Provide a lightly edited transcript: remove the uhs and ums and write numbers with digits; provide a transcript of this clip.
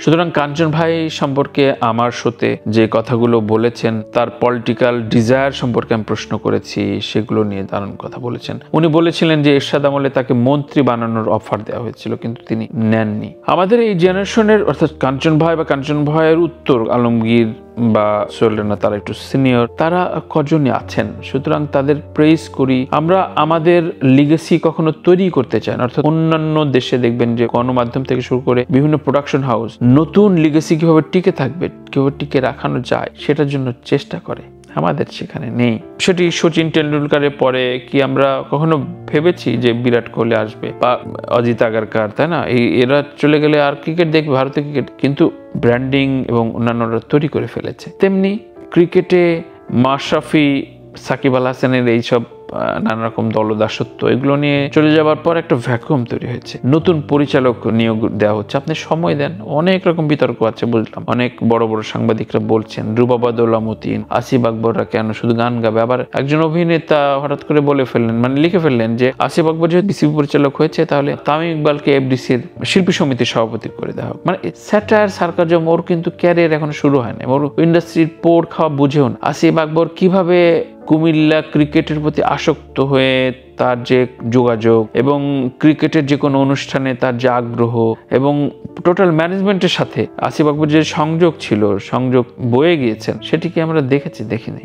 সুতরাং কাঞ্চন ভাই সম্পর্কে আমার শোতে যে কথাগুলো বলেছেন, তার পলিটিক্যাল ডিজায়ার সম্পর্কে আমি প্রশ্ন করেছি, সেগুলো নিয়ে দারুণ কথা বলেছেন। উনি বলেছিলেন যে এরশাদ আমলে তাকে মন্ত্রী বানানোর অফার দেওয়া হয়েছিল, কিন্তু তিনি নেননি। আমাদের এই জেনারেশনের অর্থাৎ কাঞ্চন ভাই বা কাঞ্চন ভাইয়ের উত্তর আলমগীর বা সোহেলরানা, তারা একটু সিনিয়র, তারা কজনই আছেন। সুতরাং তাদের প্রেস করি আমরা। আমাদের লিগেসি কখনো তৈরি করতে চাই না। অর্থাৎ অন্যান্য দেশে দেখবেন যে গণমাধ্যম থেকে শুরু করে বিভিন্ন প্রোডাকশন হাউস নতুন লিগেসি কিভাবে টিকে থাকবে, কিভাবে টিকে রাখানো যায়, সেটার জন্য চেষ্টা করে। আমাদের সেখানে নেই। সেটি সচিন টেন্ডুলকারের পরে কি আমরা কখনো ভেবেছি যে বিরাট কোহলি আসবে বা অজিত আগারকার, তাই না? এরা চলে গেলে আর ক্রিকেট দেখবে, ভারতীয় ক্রিকেট কিন্তু ব্র্যান্ডিং এবং অন্যান্যরা তৈরি করে ফেলেছে। তেমনি ক্রিকেটে মাশরাফি, সাকিব আল হাসানের এইসব নানা রকম দলদাসত্ব, এগুলো নিয়ে চলে যাওয়ার পর একটা ভ্যাকুয়াম তৈরি হয়েছে। নতুন পরিচালক নিয়োগ দেওয়া হচ্ছে, আপনি সময় দেন। অনেক রকম বিতর্ক আছে, বুঝলাম। অনেক বড় বড় সাংবাদিকরা বলছেন রুবাবাদুল্লাহ মতিন, আসিফ আকবররা কেন শুধু গান গাবে। আবার একজন অভিনেতা হঠাৎ করে বলে ফেললেন, মানে লিখে ফেললেন যে আসিফ আকবর যেহেতু বিসিবি পরিচালক হয়েছে, তাহলে তামিম ইকবালকে এফডিসির শিল্পী সমিতির সভাপতি করে দেওয়া হোক। মানে স্যাটায়ার, সার্কাজম, ওর কিন্তু ক্যারিয়ার এখনো শুরু হয় না। ওর ইন্ডাস্ট্রির পোড় খাওয়া বুঝেও না। আসিফ আকবর কিভাবে কুমিল্লা ক্রিকেটের প্রতি আসক্ত হয়ে তার যে যোগাযোগ এবং ক্রিকেটের যে কোনো অনুষ্ঠানে তার যে আগ্রহ এবং টোটাল ম্যানেজমেন্টের সাথে আসিফ আকবর যে সংযোগ ছিল, সংযোগ বয়ে গিয়েছেন, সেটিকে আমরা দেখেছি, দেখিনি।